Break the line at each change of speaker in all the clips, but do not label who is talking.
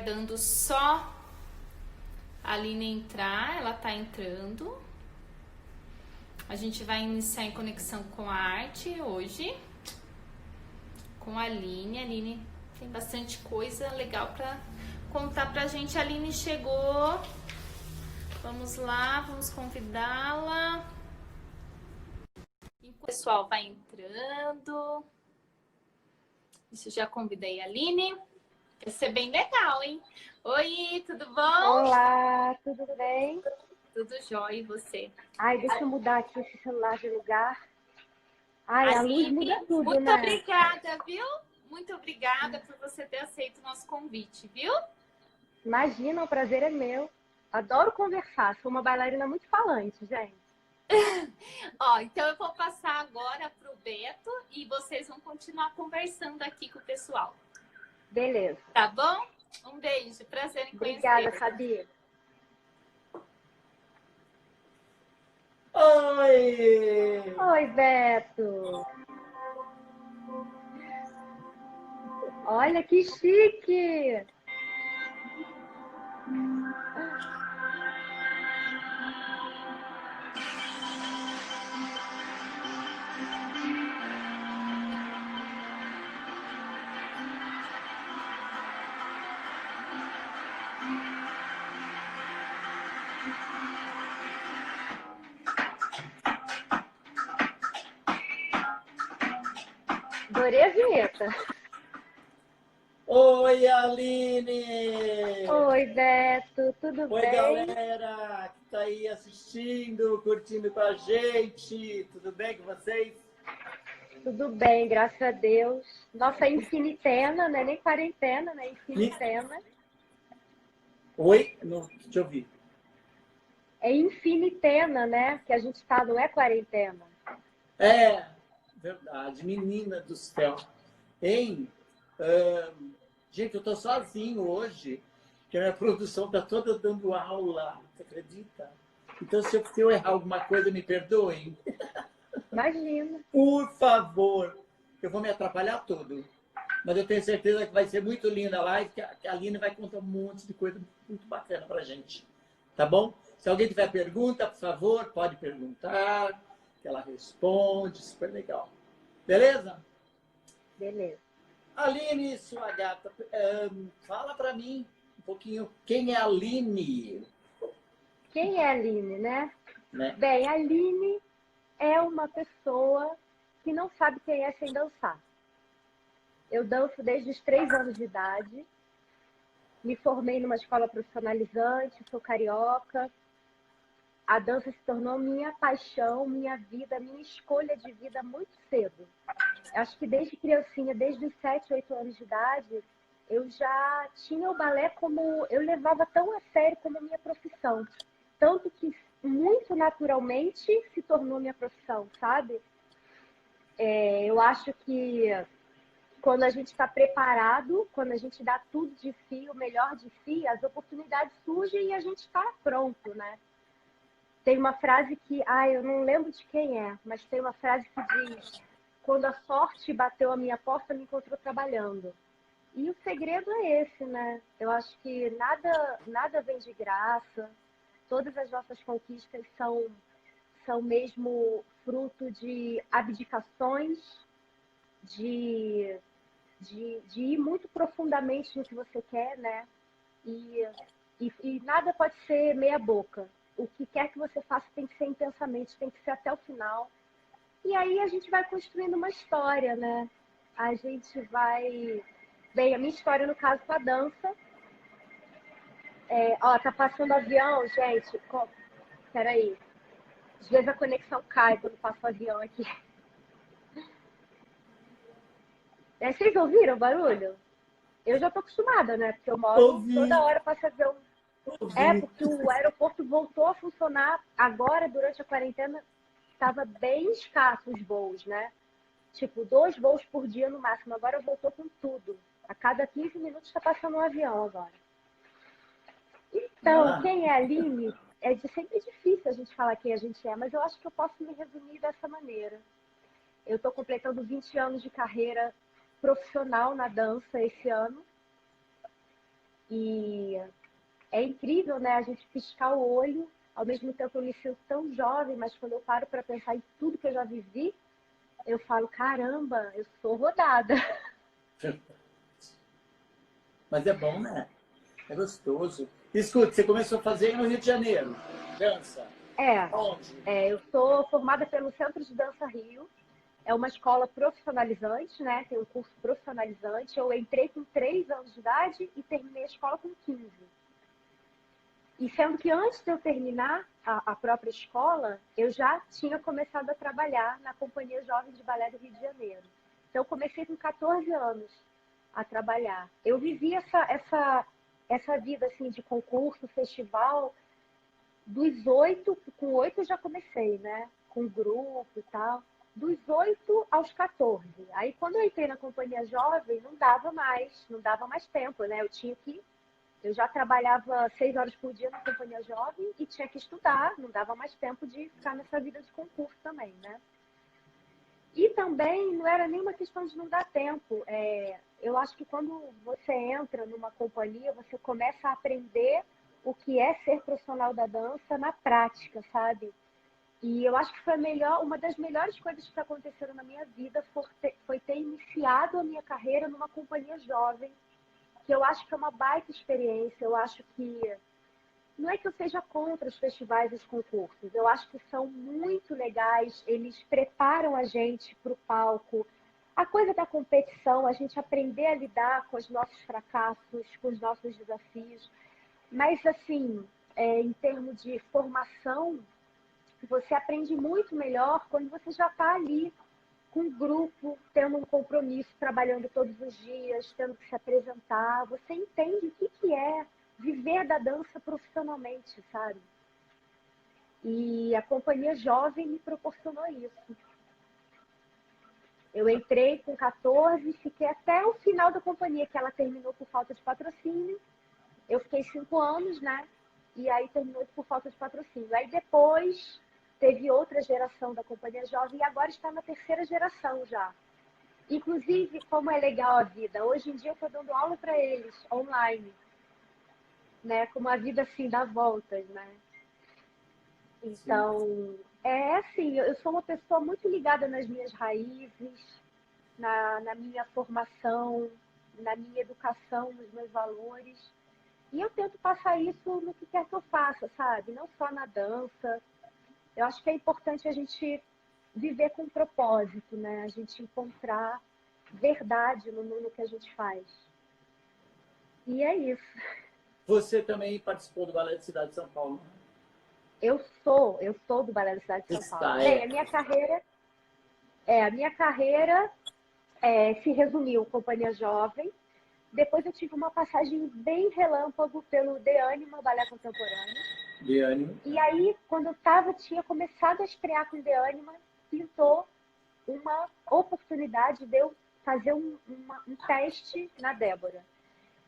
aguardando só a Aline entrar, ela tá entrando. A gente vai iniciar em conexão com a arte hoje, com a Aline. A Aline tem bastante coisa legal para contar pra gente. A Aline chegou. Vamos lá, vamos convidá-la. O pessoal vai entrando. Isso, já convidei a Aline. Vai ser bem legal, hein? Oi, tudo bom?
Olá, tudo bem?
Tudo jóia, e você?
Ai, deixa eu mudar aqui esse celular de lugar. Ai, a luz muda
Aline,
tudo,
muito
né?
obrigada, viu? Muito obrigada por você ter aceito o nosso convite, viu?
Imagina, o prazer é meu. Adoro conversar, sou uma bailarina muito falante, gente.
Ó, então eu vou passar agora pro Beto e vocês vão continuar conversando aqui com o pessoal.
Beleza.
Tá bom? Um beijo, prazer em
Obrigada,
conhecê-lo.
Fabi.
Oi!
Oi, Beto. Olha que chique! Adorei a vinheta.
Oi, Aline!
Oi, Beto, tudo
Oi,
bem?
galera que tá aí assistindo, curtindo com a gente. Tudo bem com vocês?
Tudo bem, graças a Deus. Nossa infinitena, né? Nem quarentena, né?
Me-
Infinitena.
Oi? Não te ouvi.
É infinitena, né? Que a gente tá, não é quarentena.
É, verdade, menina do céu. Hein? Gente, eu tô sozinho hoje, que a minha produção tá toda dando aula, você acredita? Então, se eu errar alguma coisa, me perdoem.
Imagina.
Por favor, eu vou me atrapalhar todo. Mas eu tenho certeza que vai ser muito linda a live, que a Aline vai contar um monte de coisa muito bacana pra gente. Tá bom? Se alguém tiver pergunta, por favor, pode perguntar, que ela responde, super legal. Beleza?
Beleza.
Aline, sua gata, fala pra mim um pouquinho quem é a Aline,
Quem é a Aline, né?
né?
Bem, a Aline é uma pessoa que não sabe quem é sem dançar. Eu danço desde os 3 anos de idade. Me formei numa escola profissionalizante, sou carioca. A dança se tornou minha paixão, minha vida, minha escolha de vida muito cedo. Acho que desde criancinha, desde os 7, 8 anos de idade, eu já tinha o balé como... Eu levava tão a sério como minha profissão. Tanto que, muito naturalmente, se tornou minha profissão, sabe? Eu acho que quando a gente está preparado, quando a gente dá tudo de si, o melhor de si, as oportunidades surgem e a gente está pronto, né? Tem uma frase que, eu não lembro de quem é, mas tem uma frase que diz: quando a sorte bateu a minha porta, me encontrou trabalhando. E o segredo é esse, né? Eu acho que nada vem de graça. Todas as nossas conquistas são mesmo fruto de abdicações, de, de ir muito profundamente no que você quer, né? E nada pode ser meia boca. O que quer que você faça tem que ser intensamente, tem que ser até o final. E aí a gente vai construindo uma história, né? A gente vai... Bem, a minha história, no caso, com a dança... tá passando avião, gente. Peraí. Às vezes a conexão cai quando passa o avião aqui. Vocês ouviram o barulho? Eu já tô acostumada, né? Porque eu moro toda
Ouvi,
hora passa avião.
ouvi.
Porque o aeroporto voltou a funcionar agora, durante a quarentena, estava bem escasso os voos, né? Tipo, 2 voos por dia no máximo. Agora voltou com tudo. A cada 15 minutos está passando um avião agora. Então,
Ah,
quem é a Aline? É sempre difícil a gente falar quem a gente é, mas eu acho que eu posso me resumir dessa maneira. Eu estou completando 20 anos de carreira profissional na dança esse ano. E é incrível, né, a gente piscar o olho, ao mesmo tempo eu me sinto tão jovem, mas quando eu paro para pensar em tudo que eu já vivi, eu falo, caramba, eu sou rodada.
Mas é bom, né? É gostoso. Escuta, você começou a fazer no Rio de Janeiro, dança.
É,
Onde?
eu sou formada pelo Centro de Dança Rio. É uma escola profissionalizante, né? Tem um curso profissionalizante. Eu entrei com 3 anos de idade e terminei a escola com 15. E sendo que antes de eu terminar a própria escola, eu já tinha começado a trabalhar na Companhia Jovem de Balé do Rio de Janeiro. Então, eu comecei com 14 anos a trabalhar. Eu vivi essa vida assim, de concurso, festival, dos 8, com 8 eu já comecei, né? Com grupo e tal. Dos 8 aos 14. Aí, quando eu entrei na Companhia Jovem, não dava mais tempo, né? Eu já trabalhava 6 horas por dia na Companhia Jovem e tinha que estudar, não dava mais tempo de ficar nessa vida de concurso também, né? E também não era nenhuma questão de não dar tempo. Eu acho que quando você entra numa companhia, você começa a aprender o que é ser profissional da dança na prática, sabe? E eu acho que foi uma das melhores coisas que aconteceram na minha vida foi ter iniciado a minha carreira numa companhia jovem, que eu acho que é uma baita experiência. Eu acho que não é que eu seja contra os festivais e os concursos, eu acho que são muito legais, eles preparam a gente para o palco. A coisa da competição, a gente aprender a lidar com os nossos fracassos, com os nossos desafios. Mas, assim, em termos de formação, você aprende muito melhor quando você já está ali com um grupo, tendo um compromisso, trabalhando todos os dias, tendo que se apresentar. Você entende o que é viver da dança profissionalmente, sabe? E a Companhia Jovem me proporcionou isso. Eu entrei com 14, fiquei até o final da companhia, que ela terminou por falta de patrocínio. Eu fiquei 5 anos, né? E aí terminou por falta de patrocínio. Aí depois teve outra geração da Companhia Jovem e agora está na terceira geração já. Inclusive, como é legal a vida. Hoje em dia eu estou dando aula para eles, online. Né? Como a vida, assim, dá voltas, né?
Sim.
Então, é assim, eu sou uma pessoa muito ligada nas minhas raízes, na minha formação, na minha educação, nos meus valores. E eu tento passar isso no que quer que eu faça, sabe? Não só na dança. Eu acho que é importante a gente viver com propósito, né? A gente encontrar verdade no que a gente faz. E é isso.
Você também participou do Balé de Cidade de São Paulo, né?
Eu sou do Balé da Cidade de São Paulo.
Está,
Bem,
é.
a minha carreira se resumiu Companhia Jovem. Depois eu tive uma passagem bem relâmpago pelo The Anima Balé Contemporâneo.
De ânimo.
E aí, quando tinha começado a estrear com The Anima, pintou uma oportunidade de eu fazer um teste na Débora.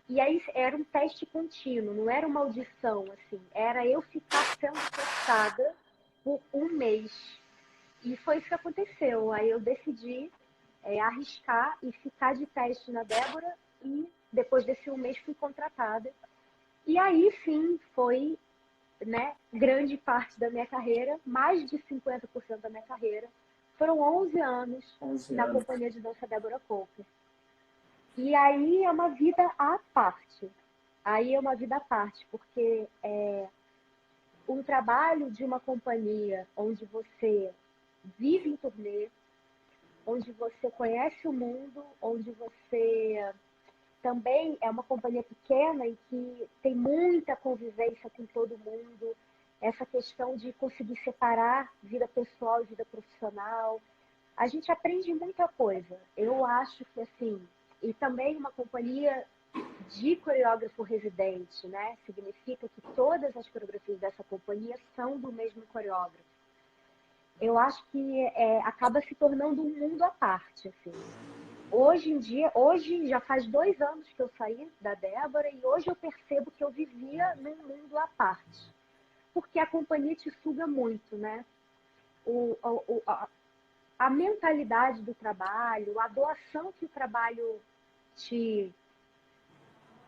E aí era um teste contínuo, não era uma audição, assim. Era eu ficar sendo testada por um mês. E foi isso que aconteceu. Aí eu decidi arriscar e ficar de teste na Débora e depois desse um mês fui contratada. E aí sim foi, né, grande parte da minha carreira, mais de 50% da minha carreira. Foram 11 anos
11
na
anos.
companhia de dança Débora Coco. E aí é uma vida à parte. Aí é uma vida à parte, porque um trabalho de uma companhia onde você vive em turnê, onde você conhece o mundo, onde você também é uma companhia pequena e que tem muita convivência com todo mundo, essa questão de conseguir separar vida pessoal e vida profissional. A gente aprende muita coisa. Eu acho que, assim, e também uma companhia de coreógrafo residente, né? Significa que todas as coreografias dessa companhia são do mesmo coreógrafo. Eu acho que acaba se tornando um mundo à parte, assim. Hoje em dia, hoje já faz 2 anos que eu saí da Débora e hoje eu percebo que eu vivia num mundo à parte. Porque a companhia te suga muito, né? A mentalidade do trabalho, a doação que o trabalho te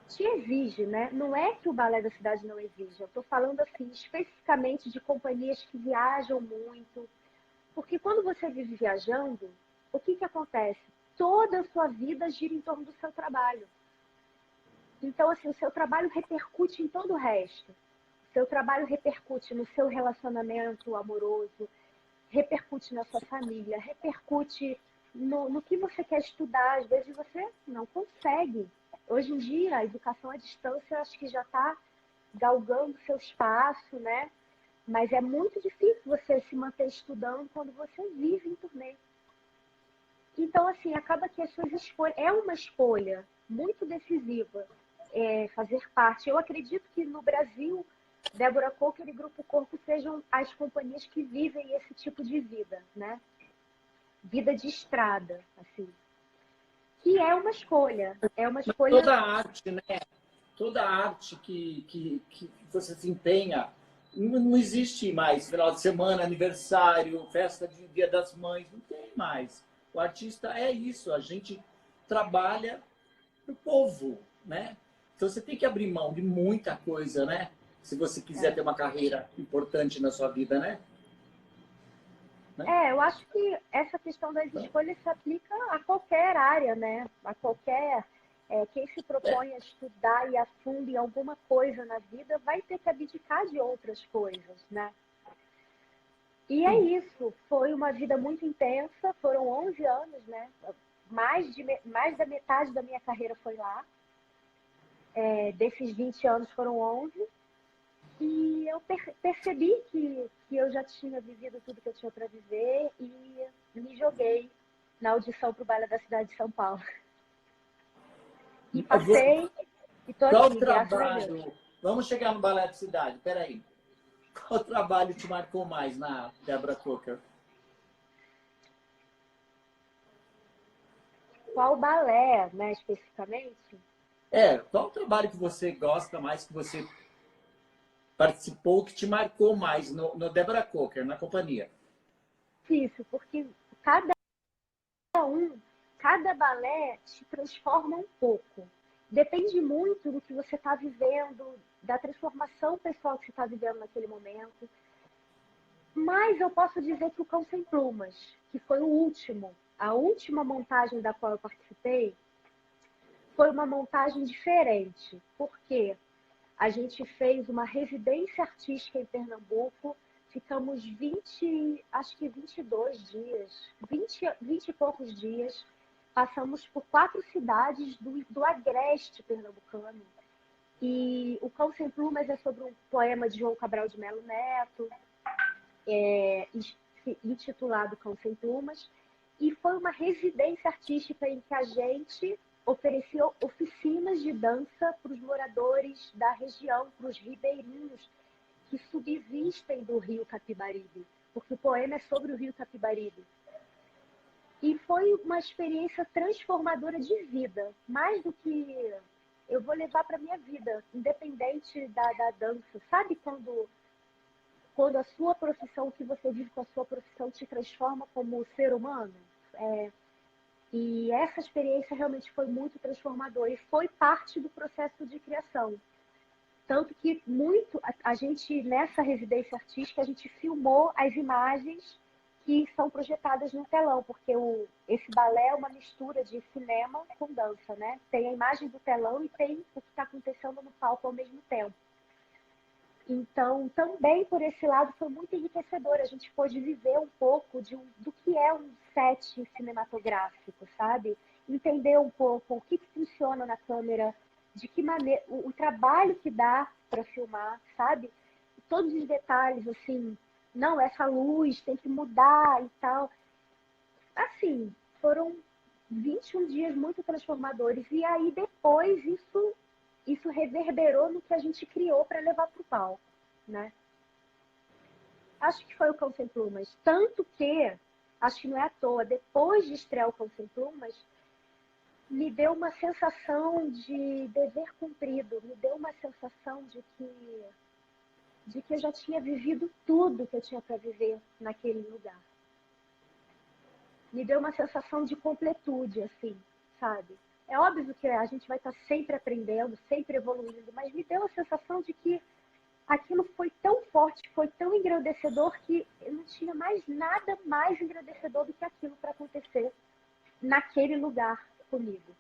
te exige, né? Não é que o Balé da Cidade não exige. Eu estou falando assim especificamente de companhias que viajam muito, porque quando você vive viajando, o que acontece? Toda a sua vida gira em torno do seu trabalho. Então, assim, o seu trabalho repercute em todo o resto. O seu trabalho repercute no seu relacionamento amoroso, repercute na sua família, repercute no que você quer estudar. Às vezes você não consegue. Hoje em dia, a educação à distância, eu acho que já está galgando seu espaço, né? Mas é muito difícil você se manter estudando quando você vive em turnê. Então, assim, acaba que as suas escolhas... É uma escolha muito decisiva fazer parte. Eu acredito que no Brasil, Débora Coker e Grupo Corpo sejam as companhias que vivem esse tipo de vida, né? Vida de estrada, assim. Que é uma escolha. É uma
Mas
escolha...
toda a arte, né? Toda a arte que você se empenha, não existe mais final de semana, aniversário, festa de Dia das Mães, não tem mais. O artista é isso, a gente trabalha para o povo, né? Então você tem que abrir mão de muita coisa, né? Se você quiser ter uma carreira importante na sua vida, né?
Eu acho que essa questão das escolhas se aplica a qualquer área, né? A qualquer... quem se propõe a estudar e a fundo em alguma coisa na vida vai ter que abdicar de outras coisas, né? E é isso. Foi uma vida muito intensa. Foram 11 anos, né? Mais da metade da minha carreira foi lá. Desses 20 anos foram 11. E eu percebi que eu já tinha vivido tudo que eu tinha para viver e me joguei na audição para o Balé da Cidade de São Paulo. E passei e tô
Qual
aqui, graças a Deus.
trabalho... Vamos chegar no Balé da Cidade, peraí. Qual trabalho te marcou mais na Débora Coker?
Qual balé, né, especificamente?
Qual o trabalho que você gosta mais, que você participou, que te marcou mais no Débora Coker, na companhia?
Isso, porque cada cada balé te transforma um pouco. Depende muito do que você está vivendo, da transformação pessoal que você está vivendo naquele momento. Mas eu posso dizer que o Cão Sem Plumas, que foi o último, a última montagem da qual eu participei, foi uma montagem diferente, porque a gente fez uma residência artística em Pernambuco, ficamos 20, acho que 22 dias, 20 e poucos dias, passamos por 4 cidades do agreste pernambucano. E o Cão Sem Plumas é sobre um poema de João Cabral de Melo Neto, intitulado Cão Sem Plumas, e foi uma residência artística em que a gente oferecia oficinas de dança para os moradores da região, para os ribeirinhos que subsistem do rio Capibaribe, porque o poema é sobre o rio Capibaribe. E foi uma experiência transformadora de vida, mais do que eu vou levar para a minha vida, independente da dança. Sabe quando a sua profissão, o que você vive com a sua profissão, te transforma como ser humano? E essa experiência realmente foi muito transformadora e foi parte do processo de criação. Tanto que a gente, nessa residência artística, a gente filmou as imagens que são projetadas no telão, porque esse balé é uma mistura de cinema com dança, né? Tem a imagem do telão e tem o que está acontecendo no palco ao mesmo tempo. Então, também por esse lado foi muito enriquecedor. A gente pôde viver um pouco do que é um set cinematográfico, sabe? Entender um pouco o que funciona na câmera, de que maneira, o trabalho que dá para filmar, sabe? Todos os detalhes, assim, não, essa luz tem que mudar e tal. Assim, foram 21 dias muito transformadores. E aí, depois, isso reverberou no que a gente criou para levar para o palco, né? Acho que foi o Cão Sem Plumas. Tanto que, acho que não é à toa, depois de estrear o Cão Sem Plumas, me deu uma sensação de dever cumprido, me deu uma sensação de que eu já tinha vivido tudo que eu tinha para viver naquele lugar. Me deu uma sensação de completude, assim, sabe? É óbvio que a gente vai estar sempre aprendendo, sempre evoluindo, mas me deu a sensação de que aquilo foi tão forte, foi tão engrandecedor que eu não tinha mais nada mais engrandecedor do que aquilo para acontecer naquele lugar comigo.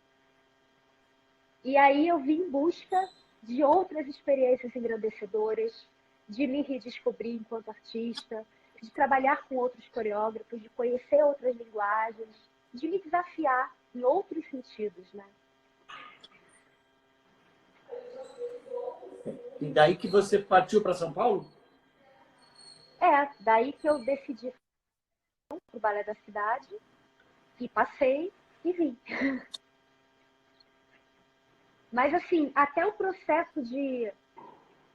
E aí eu vim em busca de outras experiências engrandecedoras, de me redescobrir enquanto artista, de trabalhar com outros coreógrafos, de conhecer outras linguagens, de me desafiar em outros sentidos, né?
E daí que você partiu para São Paulo?
Daí que eu decidi para o Balé da Cidade, e passei e vim. Mas, assim, até o processo de...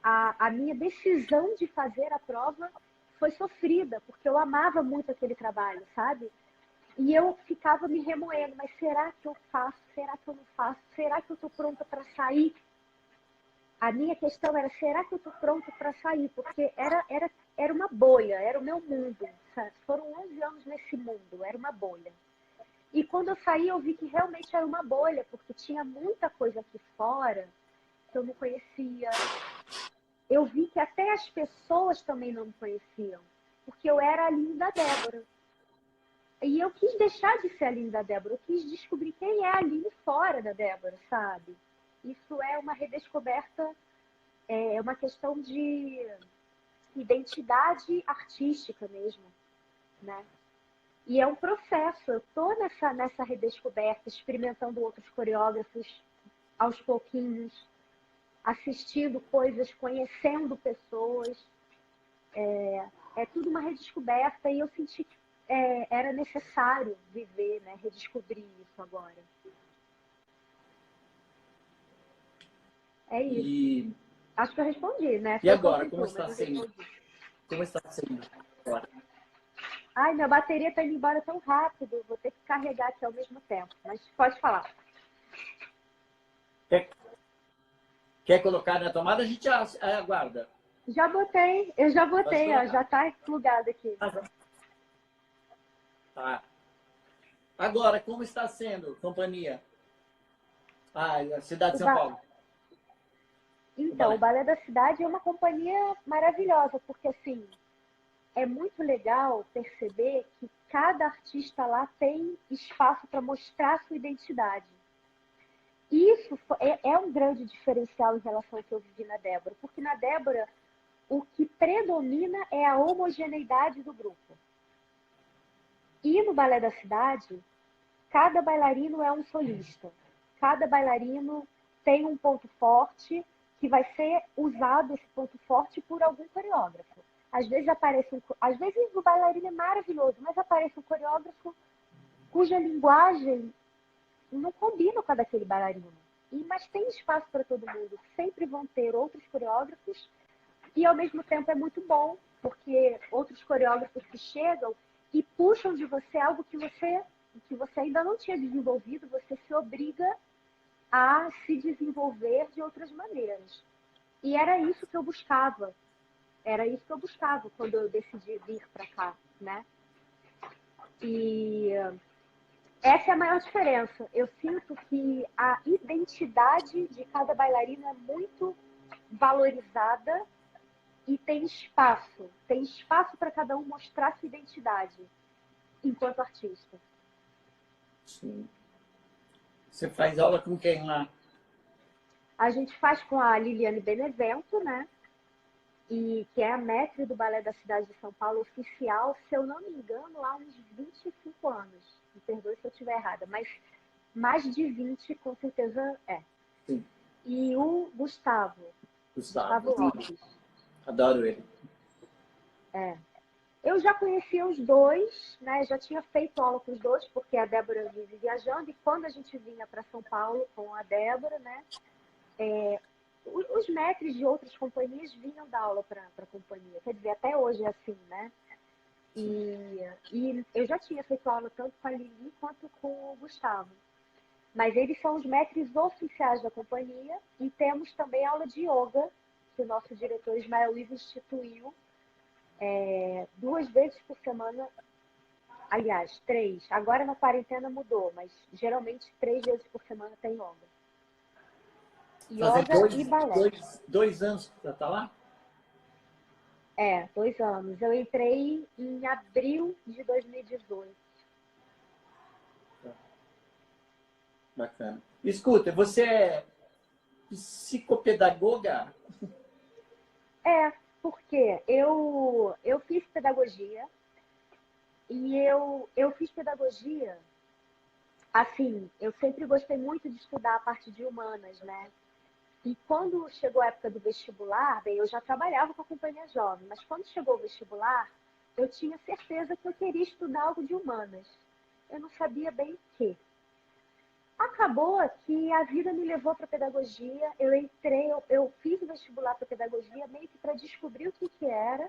A minha decisão de fazer a prova foi sofrida, porque eu amava muito aquele trabalho, sabe? E eu ficava me remoendo, mas será que eu faço? Será que eu não faço? Será que eu estou pronta para sair? A minha questão era, será que eu estou pronta para sair? Porque era uma bolha, era o meu mundo. Sabe? Foram 11 anos nesse mundo, era uma bolha. E quando eu saí, eu vi que realmente era uma bolha, porque tinha muita coisa aqui fora que eu não conhecia. Eu vi que até as pessoas também não me conheciam, porque eu era a linda Débora. E eu quis deixar de ser a linda Débora, eu quis descobrir quem é a Aline fora da Débora, sabe? Isso é uma redescoberta, é uma questão de identidade artística mesmo, né? E é um processo, eu estou nessa redescoberta, experimentando outros coreógrafos aos pouquinhos, assistindo coisas, conhecendo pessoas. É tudo uma redescoberta e eu senti que era necessário viver, né? Redescobrir isso agora. É isso.
E,
Acho que eu respondi, né?
e
Foi
agora,
sobre
como
tu,
está
mas eu
sendo?
respondi.
Como está sendo agora?
Ai, minha bateria está indo embora tão rápido, vou ter que carregar aqui ao mesmo tempo. Mas pode falar.
Quer, quer colocar na tomada? A gente aguarda.
Já botei, eu já
Pode
botei, ó,
colocar.
já está plugado aqui.
Tá. Agora, como está sendo, companhia? A cidade
O
de São
ba...
Paulo. O
Então, o
balé.
Balé da Cidade é uma companhia maravilhosa, porque assim, é muito legal perceber que cada artista lá tem espaço para mostrar sua identidade. Isso é um grande diferencial em relação ao que eu vivi na Débora, porque na Débora o que predomina é a homogeneidade do grupo. E no Balé da Cidade, cada bailarino é um solista. Cada bailarino tem um ponto forte que vai ser usado esse ponto forte por algum coreógrafo. Às vezes o bailarino é maravilhoso, mas aparece um coreógrafo cuja linguagem não combina com a daquele bailarino. Mas tem espaço para todo mundo. Sempre vão ter outros coreógrafos e, ao mesmo tempo, é muito bom, porque outros coreógrafos que chegam e puxam de você algo que você ainda não tinha desenvolvido, você se obriga a se desenvolver de outras maneiras. E era isso que eu buscava. Era isso que eu buscava quando eu decidi vir para cá, né? E essa é a maior diferença. Eu sinto que a identidade de cada bailarino é muito valorizada e tem espaço para cada um mostrar sua identidade enquanto artista.
Sim. Você faz aula com quem lá?
A gente faz com a Liliane Benevento, né? E que é a mestre do Balé da Cidade de São Paulo oficial, se eu não me engano, há uns 25 anos. Me perdoe se eu estiver errada, mas mais de 20 com certeza é.
Sim.
E o Gustavo Lopes.
Adoro ele.
Eu já conhecia os dois, né? Já tinha feito aula com os dois, porque a Débora vive viajando, e quando a gente vinha para São Paulo com a Débora, né? Os mestres de outras companhias vinham dar aula para a companhia. Quer dizer, até hoje é assim, né? E eu já tinha feito aula tanto com a Lili quanto com o Gustavo. Mas eles são os mestres oficiais da companhia, e temos também aula de yoga, que o nosso diretor Ismael Ivo instituiu 2 vezes por semana Aliás, 3. Agora na quarentena mudou, mas geralmente 3 vezes por semana tem yoga.
Fazer
Yoga e balé.
dois anos que você está lá?
2 anos. Eu entrei em abril de 2018.
Bacana. Escuta, você é psicopedagoga?
Porque eu fiz pedagogia e eu fiz pedagogia, assim, eu sempre gostei muito de estudar a parte de humanas, né? E quando chegou a época do vestibular, bem, eu já trabalhava com a companhia jovem, mas quando chegou o vestibular, eu tinha certeza que eu queria estudar algo de humanas. Eu não sabia bem o quê. Acabou que a vida me levou para pedagogia. Eu entrei, eu fiz o vestibular para pedagogia meio que para descobrir o que era.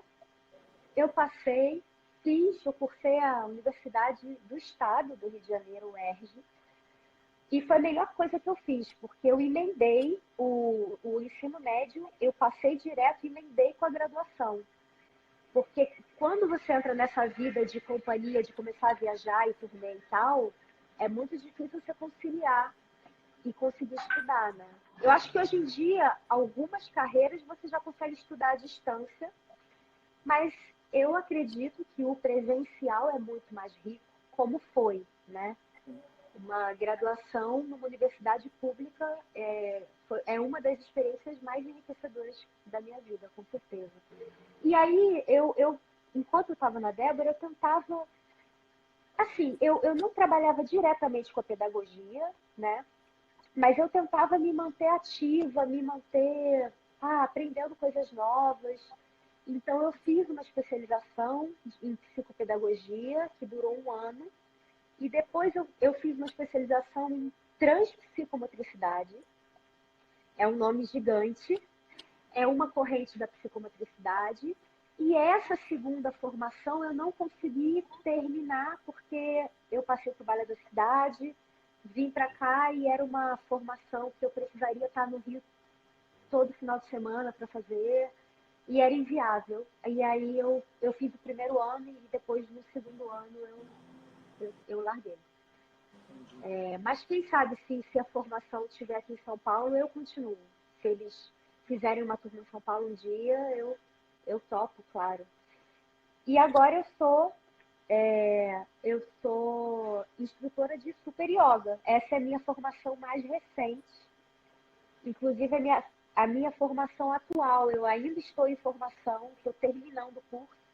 Eu passei, eu cursei a Universidade do Estado do Rio de Janeiro, o UERJ, e foi a melhor coisa que eu fiz, porque eu emendei o ensino médio, eu passei direto e emendei com a graduação. Porque quando você entra nessa vida de companhia, de começar a viajar e turnê e tal, é muito difícil você conciliar e conseguir estudar, né? Eu acho que hoje em dia, algumas carreiras você já consegue estudar à distância, mas eu acredito que o presencial é muito mais rico, como foi, né? Uma graduação numa universidade pública é uma das experiências mais enriquecedoras da minha vida, com certeza. E aí, enquanto eu estava na Débora, eu tentava... Assim, eu não trabalhava diretamente com a pedagogia, né? Mas eu tentava me manter ativa, me manter aprendendo coisas novas. Então, eu fiz uma especialização em psicopedagogia, que durou 1 ano. E depois eu fiz uma especialização em transpsicomotricidade. É um nome gigante. É uma corrente da psicomotricidade. E essa segunda formação eu não consegui terminar porque eu passei para o Balé da Cidade, vim para cá e era uma formação que eu precisaria estar no Rio todo final de semana para fazer e era inviável. E aí eu fiz o primeiro ano e depois no segundo ano eu larguei. Mas quem sabe se a formação estiver aqui em São Paulo, eu continuo. Se eles fizerem uma turma em São Paulo um dia, eu topo, claro. E agora eu sou instrutora de Super Yoga. Essa é a minha formação mais recente. Inclusive a minha formação atual. Eu ainda estou em formação, estou terminando o curso.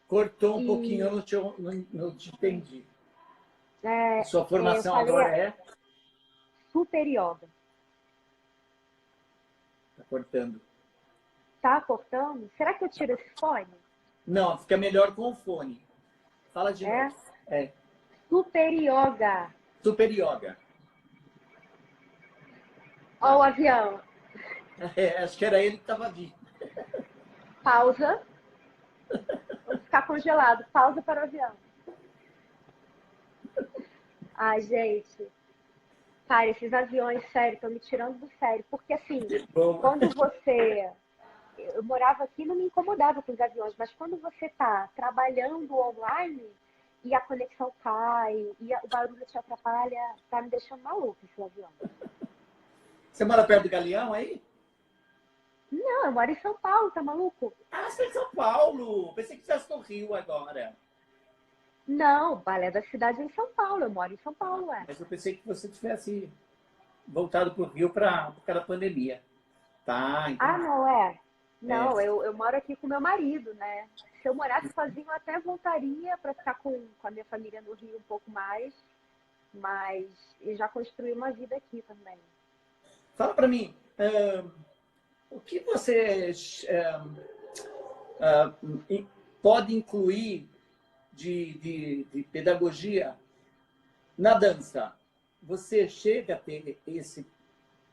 Cortou um pouquinho, eu não te entendi. A sua
Eu
formação
falei
agora é?
Super Yoga.
Está cortando.
Tá cortando? Será que eu tiro esse fone?
Não, fica melhor com o fone. Fala de novo.
Super Yoga.
Super Yoga.
Ó o avião.
Acho que era ele que estava vindo.
Pausa. Vamos ficar congelado. Pausa para o avião. Ai, gente. Cara, esses aviões, sério, estão me tirando do sério. Porque, assim, quando você... Eu morava aqui e não me incomodava com os aviões, mas quando você está trabalhando online e a conexão cai e o barulho te atrapalha, tá me deixando maluco esse avião.
Você mora perto do Galeão aí?
Não, eu moro em São Paulo, tá maluco?
Ah, você é em São Paulo. Pensei que você estivesse no Rio agora.
Não, o Balé da Cidade é em São Paulo, eu moro em São Paulo,
Mas eu pensei que você tivesse voltado para o Rio por causa da pandemia. Tá, então.
Não, Não, eu moro aqui com meu marido, né? Se eu morasse sozinho, eu até voltaria para ficar com a minha família no Rio um pouco mais, mas eu já construí uma vida aqui também.
Fala para mim, o que você pode incluir de pedagogia na dança? Você chega a ter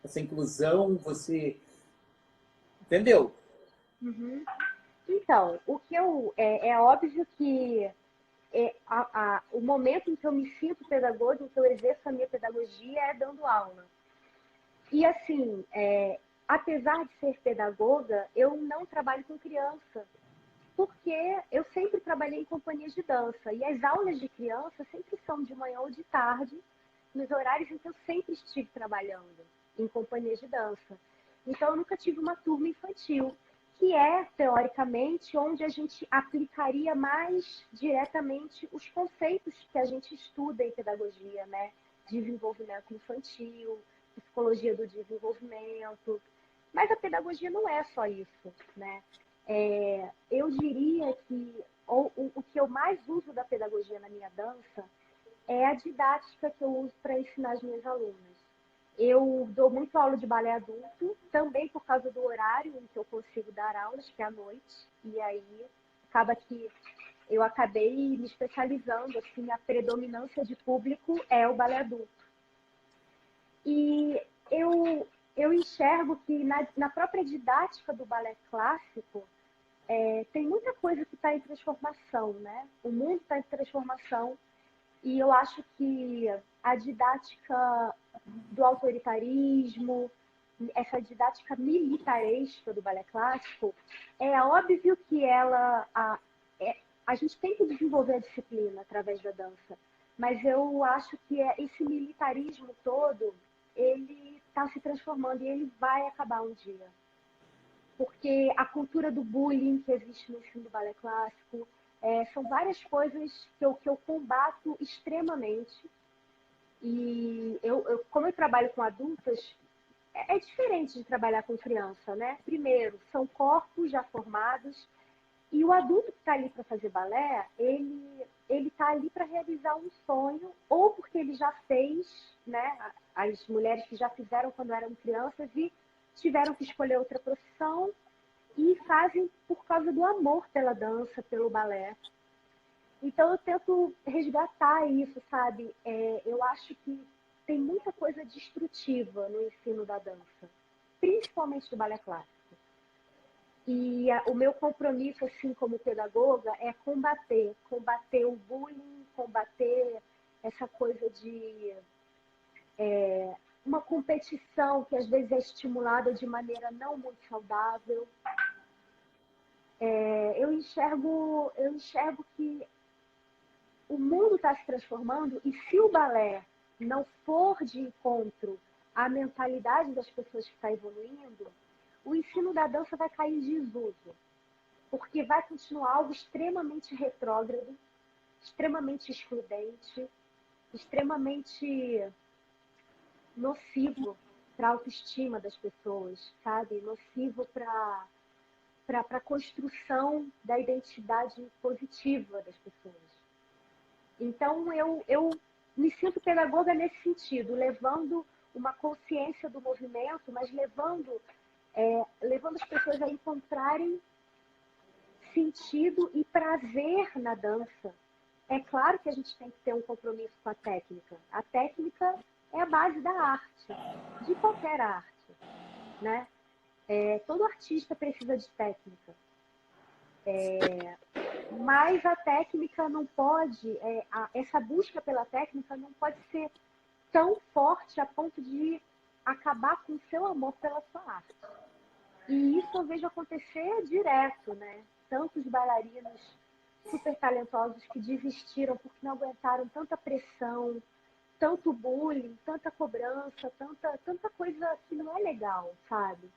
essa inclusão? Você entendeu?
Uhum. Então, o que é óbvio que o momento em que eu me sinto pedagoga, em que eu exerço a minha pedagogia é dando aula. E assim, apesar de ser pedagoga, eu não trabalho com criança. porque eu sempre trabalhei em companhias de dança. E as aulas de criança sempre são de manhã ou de tarde, nos horários em que eu sempre estive trabalhando em companhias de dança. Então, eu nunca tive uma turma infantil, que é, teoricamente, onde a gente aplicaria mais diretamente os conceitos que a gente estuda em pedagogia, né? Desenvolvimento infantil, psicologia do desenvolvimento. Mas a pedagogia não é só isso, né? Eu diria que o que eu mais uso da pedagogia na minha dança é a didática que eu uso para ensinar as minhas alunas. Eu dou muito aula de balé adulto, também por causa do horário em que eu consigo dar aulas, que é à noite. E aí, acaba que eu acabei me especializando, assim, a predominância de público é o balé adulto. E eu enxergo que na própria didática do balé clássico, tem muita coisa que está em transformação, né? O mundo está em transformação. E eu acho que a didática do autoritarismo, essa didática militaresca do balé clássico, é óbvio que a gente tem que desenvolver a disciplina através da dança, mas eu acho que esse militarismo todo, ele está se transformando e ele vai acabar um dia. Porque a cultura do bullying que existe no ensino do balé clássico, são várias coisas que eu combato extremamente. E como eu trabalho com adultas, é diferente de trabalhar com criança, né? Primeiro, são corpos já formados, e o adulto que está ali para fazer balé, ele está ali para realizar um sonho, ou porque ele já fez, né? As mulheres que já fizeram quando eram crianças e tiveram que escolher outra profissão, e fazem por causa do amor pela dança, pelo balé. Então, eu tento resgatar isso, sabe? Eu acho que tem muita coisa destrutiva no ensino da dança, principalmente do balé clássico. E o meu compromisso, assim, como pedagoga, é combater o bullying, combater essa coisa de uma competição que às vezes é estimulada de maneira não muito saudável. Eu enxergo que o mundo está se transformando, e se o balé não for de encontro à mentalidade das pessoas que está evoluindo, o ensino da dança vai cair em desuso, porque vai continuar algo extremamente retrógrado, extremamente excludente, extremamente nocivo para a autoestima das pessoas, sabe? Nocivo para a construção da identidade positiva das pessoas. Então, eu me sinto pedagoga nesse sentido, levando uma consciência do movimento, mas levando as pessoas a encontrarem sentido e prazer na dança. É claro que a gente tem que ter um compromisso com a técnica. A técnica é a base da arte, de qualquer arte, né? Todo artista precisa de técnica. Mas a técnica não pode, essa busca pela técnica não pode ser tão forte a ponto de acabar com o seu amor pela sua arte. E isso eu vejo acontecer direto, né? Tantos bailarinos super talentosos que desistiram porque não aguentaram tanta pressão, tanto bullying, tanta cobrança, tanta coisa que não é legal, sabe?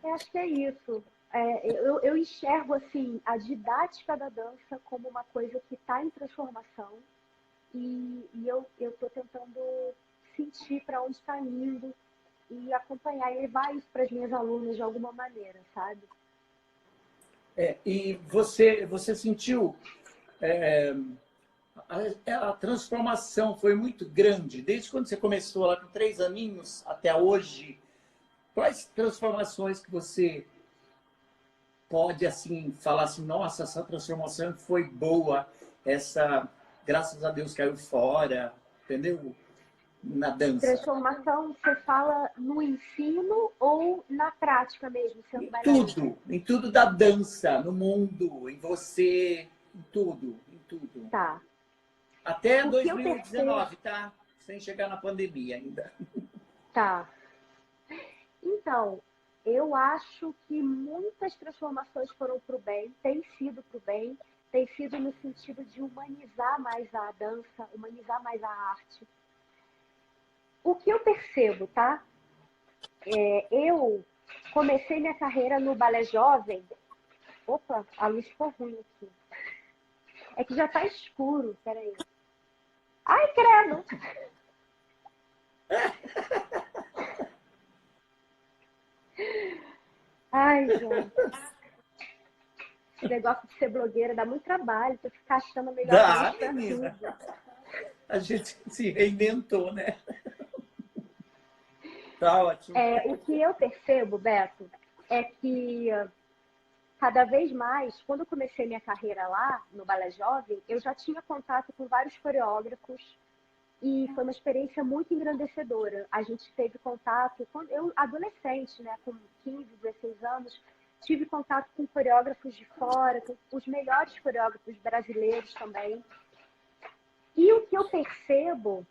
Eu acho que é isso. Eu enxergo assim, a didática da dança como uma coisa que está em transformação, e eu estou tentando sentir para onde está indo e acompanhar e levar isso para as minhas alunas de alguma maneira, sabe?
E você sentiu a transformação foi muito grande, desde quando você começou lá com 3 aninhos até hoje. Quais transformações que você pode assim falar assim, nossa, essa transformação foi boa, graças a Deus caiu fora, entendeu? Na dança.
Transformação, você fala no ensino ou na prática mesmo, sendo bailarina?
Em tudo da dança, no mundo, em você, em tudo.
Tá.
Até
O que eu
2019, tá? Sem chegar na pandemia ainda.
Tá. Então, Eu acho que muitas transformações foram para o bem, têm sido para o bem, tem sido no sentido de humanizar mais a dança, humanizar mais a arte. O que eu percebo, tá? Eu comecei minha carreira no balé jovem. Opa, a luz ficou ruim aqui. É que já tá escuro, peraí. Ai, credo! Ai, gente. Esse negócio de ser blogueira dá muito trabalho, pra ficar achando melhor
Dá,
luz pra
menina.
tudo.
A gente se reinventou, né? Tá ótimo.
O que eu percebo, Beto, é que cada vez mais, quando eu comecei minha carreira lá, no Balé Jovem, eu já tinha contato com vários coreógrafos e foi uma experiência muito engrandecedora. A gente teve contato, quando eu, adolescente, né, com 15, 16 anos, tive contato com coreógrafos de fora, com os melhores coreógrafos brasileiros também. E o que eu percebo,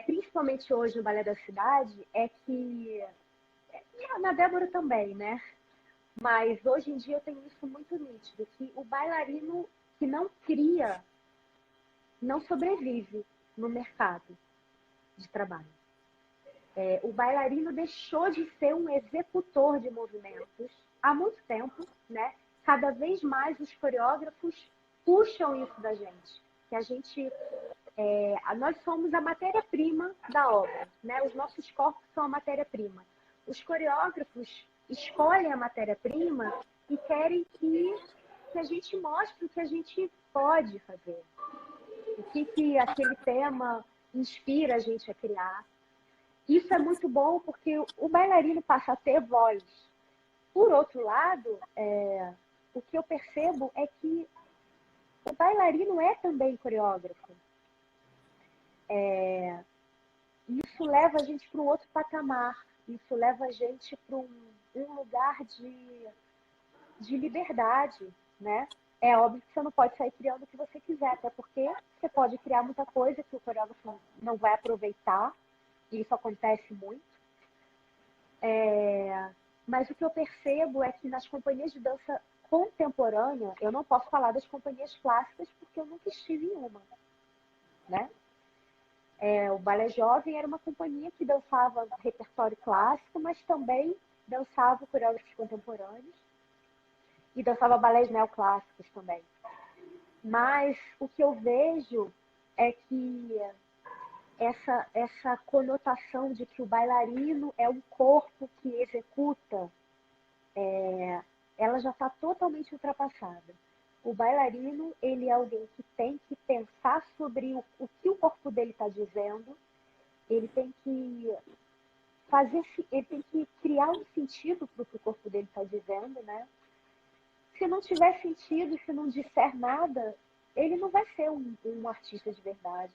principalmente hoje no Balé da Cidade, é que, na Débora também, né? Mas hoje em dia eu tenho isso muito nítido, que o bailarino que não cria, não sobrevive no mercado de trabalho. O bailarino deixou de ser um executor de movimentos há muito tempo, né? Cada vez mais os coreógrafos puxam isso da gente, que a gente, nós somos a matéria-prima da obra, né? Os nossos corpos são a matéria-prima. Os coreógrafos escolhem a matéria-prima e querem que a gente mostre o que a gente pode fazer, o que aquele tema inspira a gente a criar. Isso é muito bom porque o bailarino passa a ter voz. Por outro lado, o que eu percebo é que o bailarino é também coreógrafo. Isso leva a gente para um outro patamar. Isso leva a gente para um lugar de liberdade, né? É óbvio que você não pode sair criando o que você quiser, até porque você pode criar muita coisa que o coreógrafo não vai aproveitar, e isso acontece muito. Mas o que eu percebo é que nas companhias de dança contemporânea, eu não posso falar das companhias clássicas porque eu nunca estive em uma, né? O Balé Jovem era uma companhia que dançava repertório clássico, mas também dançava coreógrafos contemporâneos e dançava balés neoclássicos também. Mas o que eu vejo é que essa conotação de que o bailarino é um corpo que executa, ela já está totalmente ultrapassada. O bailarino, ele é alguém que tem que pensar sobre o que o corpo dele está dizendo, ele tem que ele tem que criar um sentido para o que o corpo dele está dizendo, né? Se não tiver sentido, se não disser nada, ele não vai ser um artista de verdade.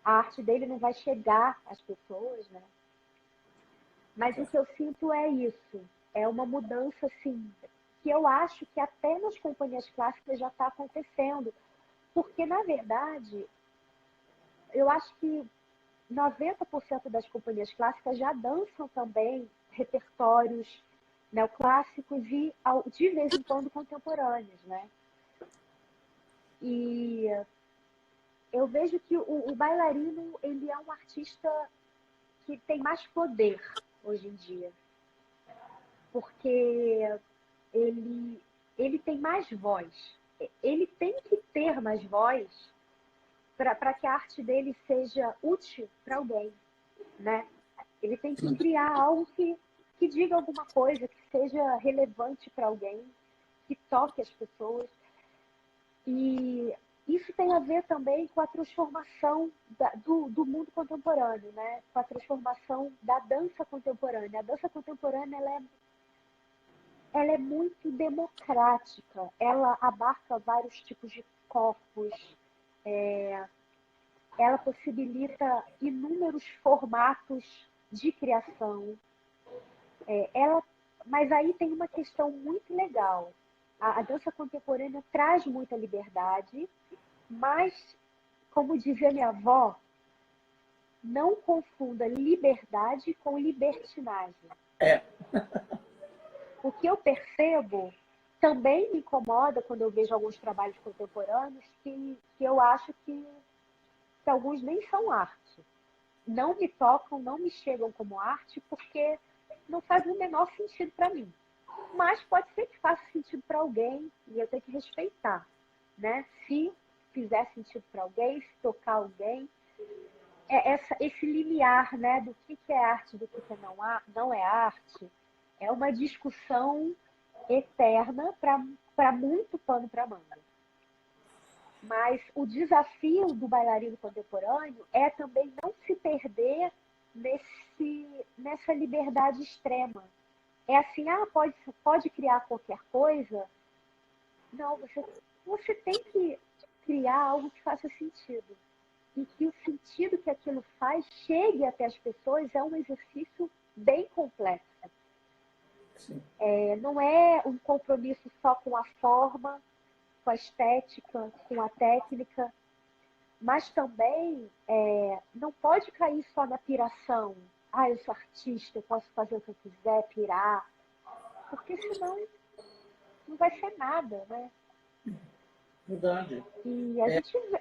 A arte dele não vai chegar às pessoas, né? Mas o que eu sinto é isso. É uma mudança, assim, que eu acho que até nas companhias clássicas já está acontecendo. Porque, na verdade, eu acho que 90% das companhias clássicas já dançam também repertórios neoclássicos e, de vez em quando, contemporâneos, né? E eu vejo que o bailarino, ele é um artista que tem mais poder hoje em dia. Porque ele tem mais voz. Ele tem que ter mais voz para que a arte dele seja útil para alguém, né? Ele tem que criar algo que diga alguma coisa, que seja relevante para alguém, que toque as pessoas. E isso tem a ver também com a transformação do mundo contemporâneo, né? Com a transformação da dança contemporânea. A dança contemporânea ela é muito democrática, ela abarca vários tipos de corpos, ela possibilita inúmeros formatos de criação. Mas aí tem uma questão muito legal. A dança contemporânea traz muita liberdade, mas, como dizia minha avó, não confunda liberdade com libertinagem.
É,
O que eu percebo também me incomoda quando eu vejo alguns trabalhos contemporâneos que eu acho que alguns nem são arte. Não me tocam, não me chegam como arte, porque não faz o menor sentido para mim. Mas pode ser que faça sentido para alguém e eu tenho que respeitar, né? Se fizer sentido para alguém, se tocar alguém, esse limiar, né, do que é arte, do que não é arte, é uma discussão eterna para muito pano para manga. Mas o desafio do bailarino contemporâneo é também não se perder nessa liberdade extrema. É assim, pode criar qualquer coisa. Não, você tem que criar algo que faça sentido. E que o sentido que aquilo faz chegue até as pessoas é um exercício bem complexo. Não é um compromisso só com a forma, com a estética, com a técnica, mas também não pode cair só na piração. Ah, eu sou artista, eu posso fazer o que eu quiser, pirar, porque senão não vai ser nada, né?
verdade.
E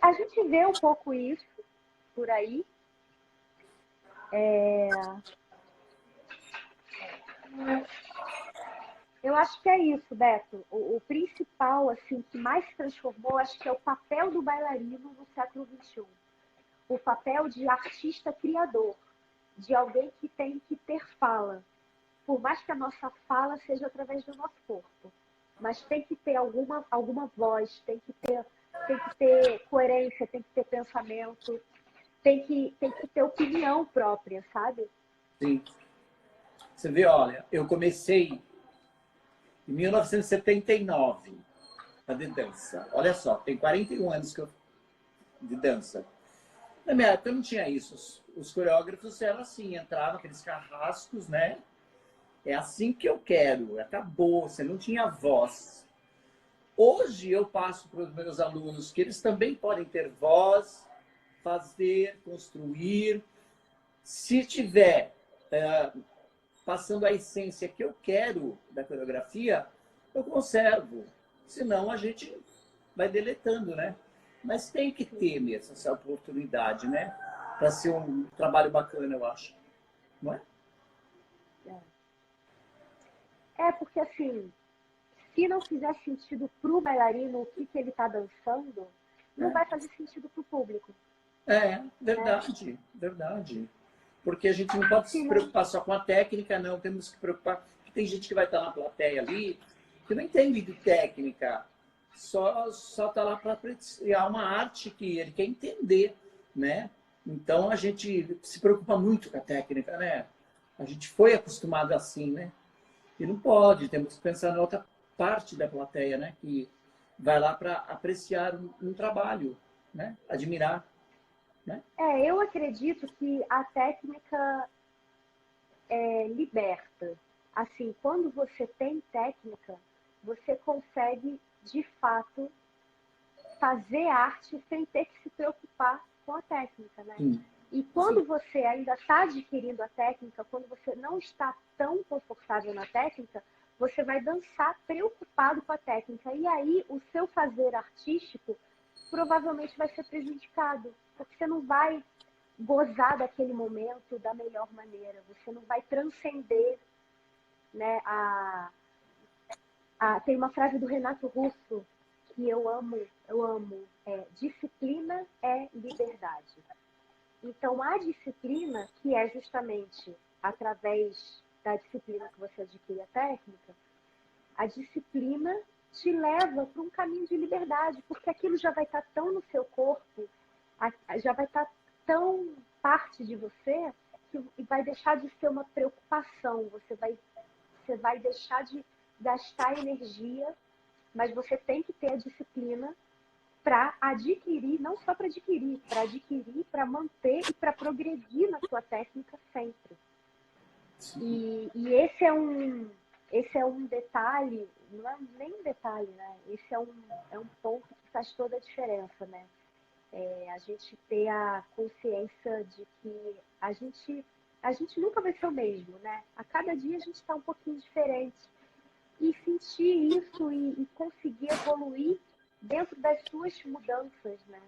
a gente vê um pouco isso por aí. Eu acho que é isso, Beto. O principal, assim, que mais se transformou, acho que é o papel do bailarino no século XXI. O papel de artista criador, de alguém que tem que ter fala. Por mais que a nossa fala seja através do nosso corpo. Mas tem que ter alguma voz, tem que ter coerência, tem que ter pensamento, tem que ter opinião própria, sabe?
Sim. Você vê, olha, eu comecei em 1979 a de dança. Olha só, tem 41 anos que eu de dança. Na minha época não tinha isso. Os coreógrafos eram assim, entravam aqueles carrascos, né? É assim que eu quero, acabou, você não tinha voz. Hoje eu passo para os meus alunos que eles também podem ter voz, fazer, construir. Se tiver passando a essência que eu quero da coreografia, eu conservo. Senão a gente vai deletando, né? Mas tem que ter mesmo essa oportunidade, né? Para ser um trabalho bacana, eu acho. Não é?
Porque assim, se não fizer sentido para o bailarino o que ele está dançando, não vai fazer sentido para o público. Né?
Verdade, verdade. Porque a gente não pode se
Se não,
preocupar só com a técnica, não. Temos que preocupar. Porque tem gente que vai estar na plateia ali que não entende de técnica. Só está lá para apreciar uma arte que ele quer entender, né? Então a gente se preocupa muito com a técnica, né? A gente foi acostumado assim, né? E não pode, temos que pensar na outra parte da plateia, né? Que vai lá para apreciar um trabalho, né? Admirar, né?
eu acredito que a técnica liberta. Assim, quando você tem técnica, você consegue, de fato, fazer arte sem ter que se preocupar com a técnica, né?
Sim.
E quando você ainda está adquirindo a técnica, quando você não está tão confortável na técnica, você vai dançar preocupado com a técnica. E aí o seu fazer artístico provavelmente vai ser prejudicado, porque você não vai gozar daquele momento da melhor maneira, você não vai transcender, né, tem uma frase do Renato Russo que eu amo, disciplina é liberdade. Então, a disciplina, que é justamente através da disciplina que você adquire a técnica, a disciplina te leva para um caminho de liberdade, porque aquilo já vai estar tão no seu corpo, já vai estar tão parte de você, que vai deixar de ser uma preocupação, você vai deixar de gastar energia, mas você tem que ter a disciplina para adquirir, não só para adquirir, para manter e para progredir na sua técnica sempre. E esse é um detalhe, não é nem um detalhe, né? Esse é um ponto que faz toda a diferença, né? A gente ter a consciência de que a gente a gente nunca vai ser o mesmo, né? A cada dia a gente está um pouquinho diferente. E sentir isso e conseguir evoluir dentro das suas mudanças, né?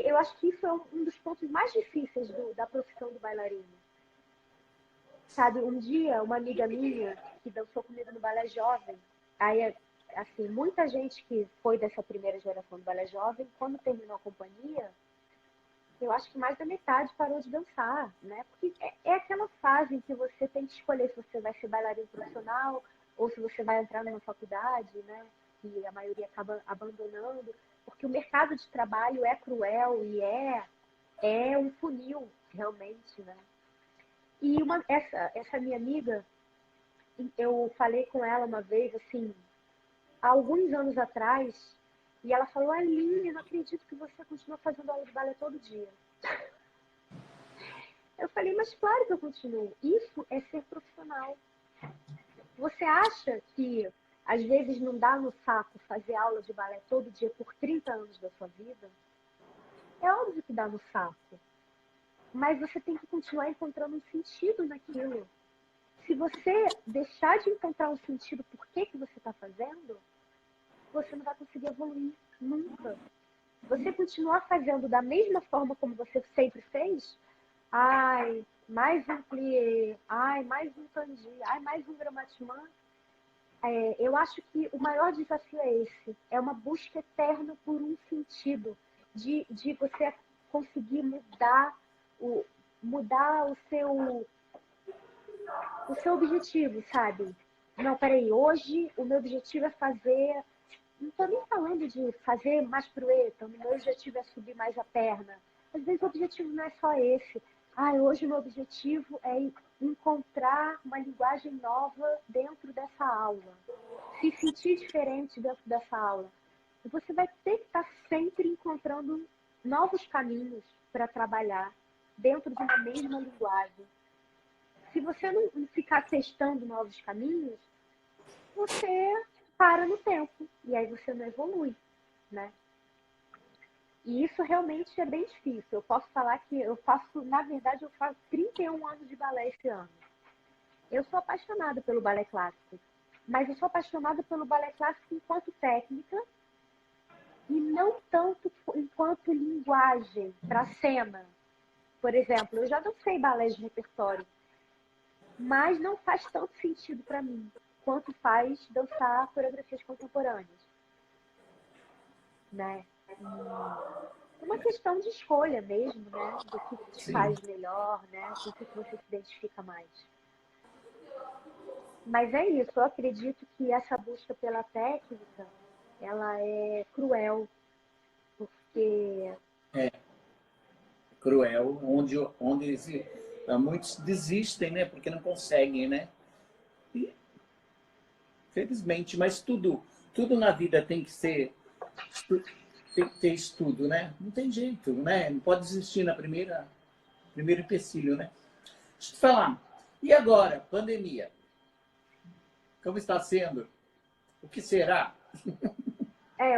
Eu acho que isso é um dos pontos mais difíceis da profissão do bailarino. Sabe, um dia, uma amiga minha que dançou comigo no Balé Jovem, aí, assim, muita gente que foi dessa primeira geração do Balé Jovem, quando terminou a companhia, eu acho que mais da metade parou de dançar, né? Porque é aquela fase em que você tem que escolher se você vai ser bailarino profissional ou se você vai entrar numa faculdade, né? Que a maioria acaba abandonando, porque o mercado de trabalho é cruel e é um funil, realmente, né? E essa minha amiga, eu falei com ela uma vez, assim, há alguns anos atrás, e ela falou: Aline, eu não acredito que você continua fazendo aula de balé todo dia. Eu falei: mas claro que eu continuo. Isso é ser profissional. Você acha que às vezes não dá no saco fazer aula de balé todo dia por 30 anos da sua vida? É óbvio que dá no saco. Mas você tem que continuar encontrando um sentido naquilo. Se você deixar de encontrar um sentido por que você está fazendo, você não vai conseguir evoluir nunca. Você continuar fazendo da mesma forma como você sempre fez, ai, mais um plié, ai, mais um kanji, ai, mais um grammatman. Eu acho que o maior desafio é esse. É uma busca eterna por um sentido. De você conseguir mudar o seu objetivo, sabe? Não, peraí, hoje o meu objetivo é fazer. Não estou nem falando de fazer mais prueta, o meu objetivo é subir mais a perna. Às vezes o objetivo não é só esse. Hoje o meu objetivo é encontrar uma linguagem nova dentro dessa aula. Se sentir diferente dentro dessa aula. E você vai ter que estar sempre encontrando novos caminhos para trabalhar dentro de uma mesma linguagem. Se você não ficar testando novos caminhos, você para no tempo e aí você não evolui, né? E isso realmente é bem difícil. Eu posso falar que na verdade, eu faço 31 anos de balé esse ano. Eu sou apaixonada pelo balé clássico, mas eu sou apaixonada pelo balé clássico enquanto técnica e não tanto enquanto linguagem para cena. Por exemplo, eu já dancei balé de repertório, mas não faz tanto sentido para mim quanto faz dançar coreografias contemporâneas, né? Uma questão de escolha mesmo, né? Do que te
Sim.
faz melhor, né? Com o que você se identifica mais. Mas é isso, eu acredito que essa busca pela técnica, ela é cruel, porque
É cruel, muitos desistem, né? Porque não conseguem, né? E, felizmente, mas tudo na vida tem que ter estudo, né? Não tem jeito, né? Não pode desistir na primeiro empecilho, né? Deixa eu te falar. E agora, pandemia? Como está sendo? O que será?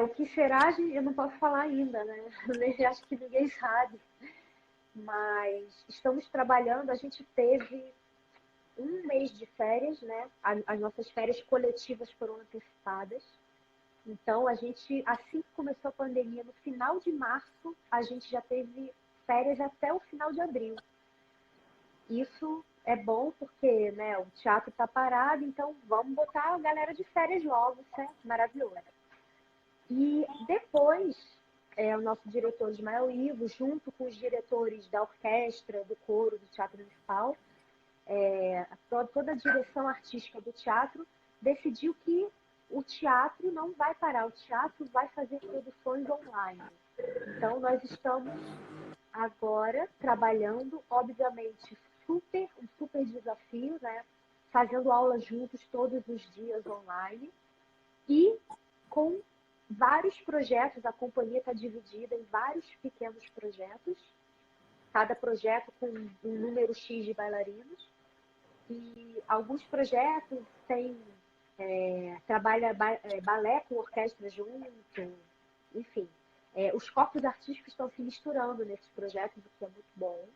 o que será, eu não posso falar ainda, né? Eu acho que ninguém sabe. Mas estamos trabalhando, a gente teve um mês de férias, né? As nossas férias coletivas foram antecipadas. Então, assim que começou a pandemia, no final de março, a gente já teve férias até o final de abril. Isso é bom porque, né, o teatro está parado, então vamos botar a galera de férias logo, isso é maravilhoso. E depois, o nosso diretor Ismael Ivo, junto com os diretores da orquestra, do coro, do Teatro Municipal, toda a direção artística do teatro, decidiu que o teatro não vai parar, o teatro vai fazer produções online. Então, nós estamos agora trabalhando, obviamente, um super desafio, né? Fazendo aulas juntos todos os dias online e com vários projetos, a companhia está dividida em vários pequenos projetos, cada projeto com um número X de bailarinos, e alguns projetos trabalha balé com orquestra junto, enfim. Os corpos artísticos estão se misturando nesses projetos, o que é muito bom.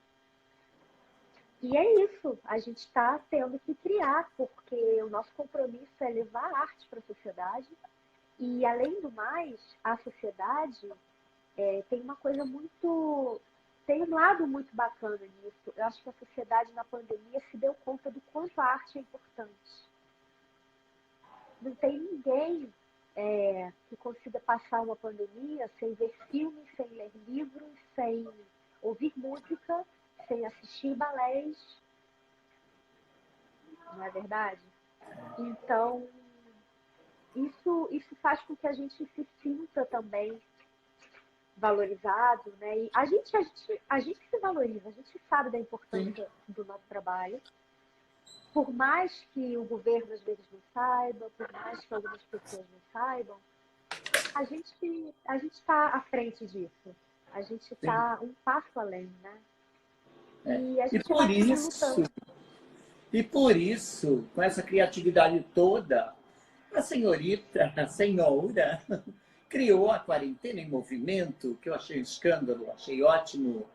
E é isso, a gente está tendo que criar, porque o nosso compromisso é levar a arte para a sociedade. E, além do mais, a sociedade tem uma coisa muito... Tem um lado muito bacana nisso. Eu acho que a sociedade, na pandemia, se deu conta do quanto a arte é importante. Não tem ninguém que consiga passar uma pandemia sem ver filmes, sem ler livros, sem ouvir música, sem assistir balés. Não é verdade? Então, isso faz com que a gente se sinta também valorizado, né? E a gente se valoriza, a gente sabe da importância do nosso trabalho. Por mais que o governo às vezes não saiba, por mais que algumas pessoas não saibam, a gente está à frente disso. A gente está um passo além, né? E a gente vai seguir lutando.
E por isso, com essa criatividade toda, a senhorita, a senhora, criou a Quarentena em Movimento, que eu achei um escândalo, achei ótimo.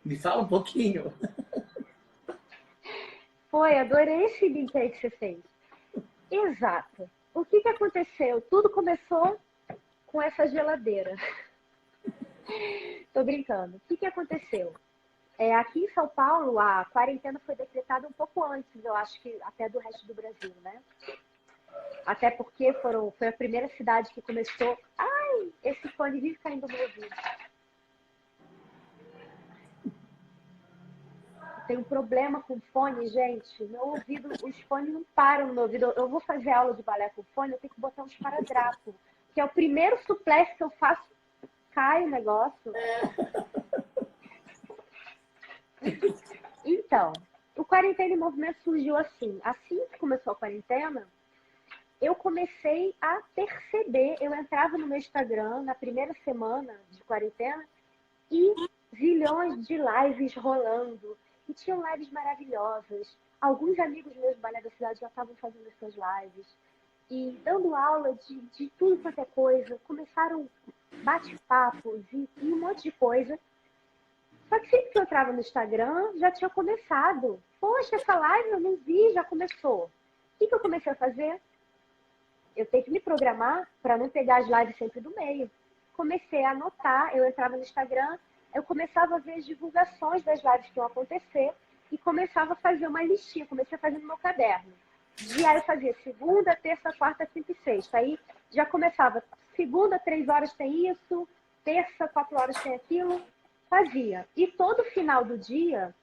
Me fala um pouquinho.
Foi, adorei esse link aí que você fez. Exato. O que aconteceu? Tudo começou com essa geladeira. Tô brincando. O que aconteceu? Aqui em São Paulo, a quarentena foi decretada um pouco antes, eu acho que até do resto do Brasil, né? Até porque foi a primeira cidade que começou... Ai, esse fone vive caindo no meu ouvido. Tem um problema com fone, gente. Meu ouvido, os fones não param no meu ouvido. Eu vou fazer aula de balé com fone, eu tenho que botar um esparadrapo. Que é o primeiro suplesse que eu faço, cai o negócio. Então, o Quarentena em Movimento surgiu assim. Assim que começou a quarentena, eu comecei a perceber, eu entrava no meu Instagram na primeira semana de quarentena e zilhões de lives rolando. E tinham lives maravilhosas. Alguns amigos meus do Balé da Cidade já estavam fazendo essas lives. E dando aula de tudo quanto é coisa. Começaram bate-papos e um monte de coisa. Só que sempre que eu entrava no Instagram, já tinha começado. Poxa, essa live eu não vi, já começou. O que eu comecei a fazer? Eu tenho que me programar para não pegar as lives sempre do meio. Comecei a anotar, eu entrava no Instagram, eu começava a ver as divulgações das lives que iam acontecer e começava a fazer uma listinha, comecei a fazer no meu caderno. Diário eu fazia segunda, terça, quarta, quinta e sexta. Aí já começava, segunda, 3 horas tem isso, terça, 4 horas tem aquilo, fazia. E todo final do dia,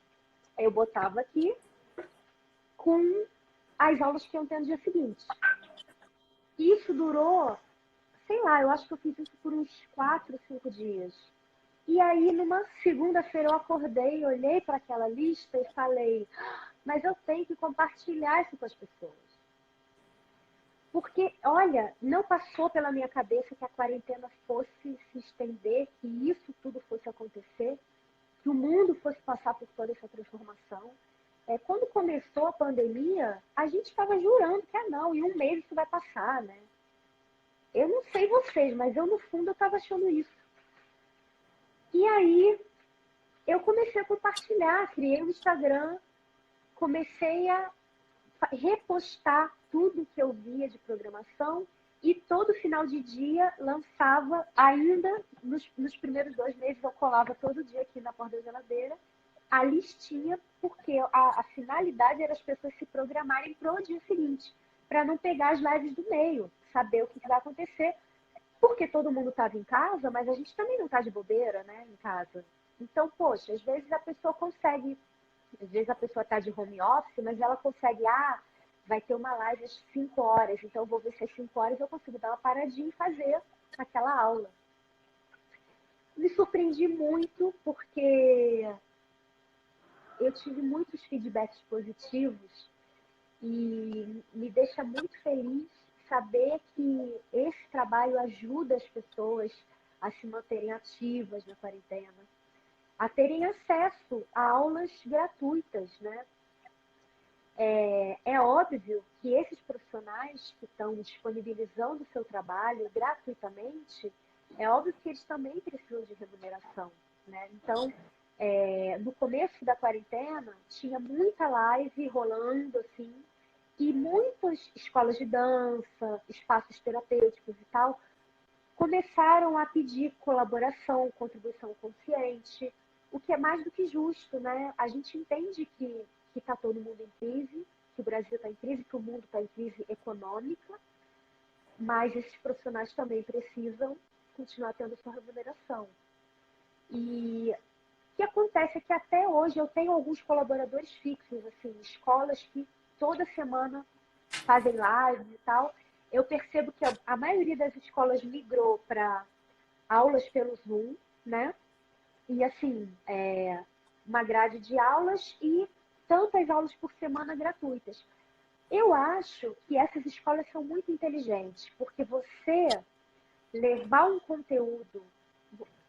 eu botava aqui com as aulas que iam ter no dia seguinte. Isso durou, sei lá, eu acho que eu fiz isso por uns 4, 5 dias. E aí, numa segunda-feira, eu acordei, olhei para aquela lista e falei, mas eu tenho que compartilhar isso com as pessoas. Porque, olha, não passou pela minha cabeça que a quarentena fosse se estender, que isso tudo fosse acontecer, que o mundo fosse passar por toda essa transformação. Quando começou a pandemia, a gente estava jurando que não, em um mês isso vai passar, né? Eu não sei vocês, mas eu, no fundo, eu estava achando isso. E aí, eu comecei a compartilhar, criei um Instagram, comecei a repostar tudo que eu via de programação e todo final de dia lançava, ainda nos primeiros 2 meses, eu colava todo dia aqui na porta da geladeira, a listinha, porque a finalidade era as pessoas se programarem para o dia seguinte, para não pegar as lives do meio, saber o que vai acontecer, porque todo mundo estava em casa, mas a gente também não está de bobeira, né, em casa. Então, poxa, às vezes a pessoa consegue, às vezes a pessoa está de home office, mas ela consegue, vai ter uma live às 5 horas, então eu vou ver se às 5 horas eu consigo dar uma paradinha e fazer aquela aula. Me surpreendi muito porque eu tive muitos feedbacks positivos e me deixa muito feliz saber que esse trabalho ajuda as pessoas a se manterem ativas na quarentena, a terem acesso a aulas gratuitas, né? É óbvio que esses profissionais que estão disponibilizando o seu trabalho gratuitamente, é óbvio que eles também precisam de remuneração, né? Então, no começo da quarentena, tinha muita live rolando, assim, e muitas escolas de dança, espaços terapêuticos e tal, começaram a pedir colaboração, contribuição consciente, o que é mais do que justo, né? A gente entende que está todo mundo em crise, que o Brasil está em crise, que o mundo está em crise econômica, mas esses profissionais também precisam continuar tendo sua remuneração. E o que acontece é que até hoje eu tenho alguns colaboradores fixos, assim, escolas que toda semana fazem lives e tal. Eu percebo que a maioria das escolas migrou para aulas pelo Zoom, né? E assim, uma grade de aulas e tantas aulas por semana gratuitas. Eu acho que essas escolas são muito inteligentes, porque você levar um conteúdo,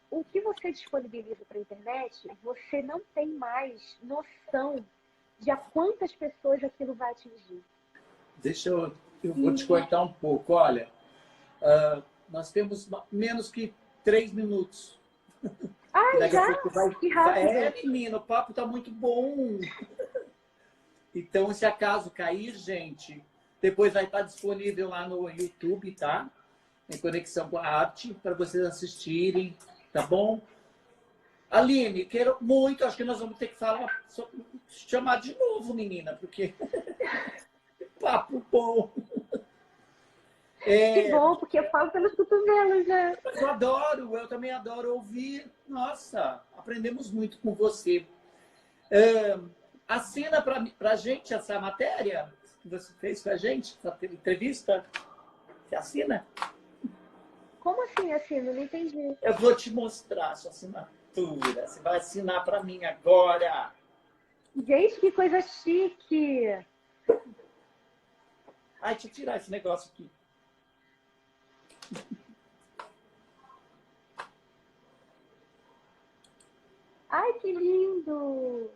o que você disponibiliza para a internet, você não tem mais noção de a quantas pessoas aquilo vai atingir.
Eu vou te cortar um pouco. Olha, nós temos menos que 3 minutos.
Ai,
Daqui a
já?
pouco vai.
Que rápido.
Menino, o papo tá muito bom. Então, se acaso cair, gente, depois vai estar disponível lá no YouTube, tá? Em Conexão com a Arte, para vocês assistirem, tá bom? Aline, quero muito, acho que nós vamos ter que chamar de novo, menina, porque papo bom.
Que bom, porque eu falo pelos cotovelos, né?
Eu também adoro ouvir. Nossa, aprendemos muito com você. Assina para a gente essa matéria que você fez com a gente, essa entrevista. Você assina?
Como assim assino? Não entendi.
Eu vou te mostrar a sua assinatura. Você vai assinar para mim agora.
Gente, que coisa chique!
Ai, deixa eu tirar esse negócio aqui.
Ai, que lindo!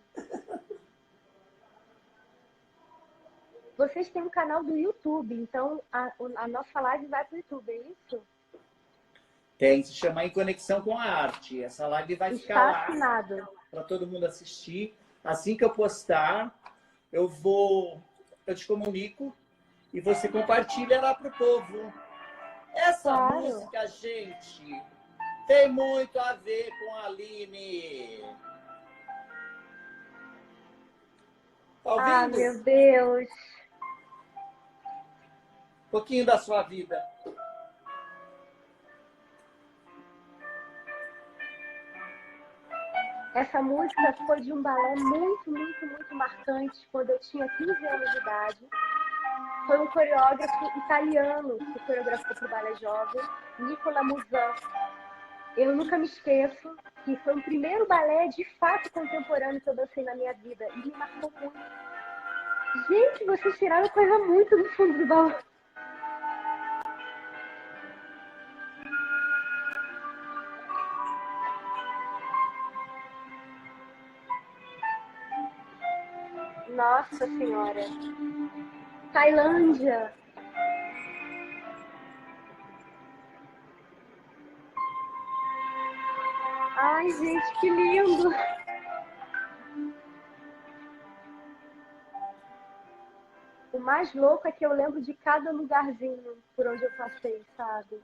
Vocês têm um canal do YouTube, então a nossa live vai para o YouTube, é isso?
Tem, se chama Em Conexão com a Arte. Essa live vai ficar
Está
lá
assinado.
para todo mundo assistir. Assim que eu postar, eu te comunico e você compartilha lá para o povo. Essa
Claro.
música, gente, tem muito a ver com a Aline. Tá ouvindo?
Ah, meu Deus!
Um pouquinho da sua vida.
Essa música foi de um balé muito, muito, muito marcante quando eu tinha 15 anos de idade. Foi um coreógrafo italiano que coreografou para o balé jovem, Nicola Musan. Eu nunca me esqueço que foi o primeiro balé de fato contemporâneo que eu dancei na minha vida e me marcou muito. Gente, vocês tiraram coisa muito do fundo do baú. Nossa Senhora! Tailândia! Ai, gente, que lindo! O mais louco é que eu lembro de cada lugarzinho por onde eu passei, sabe?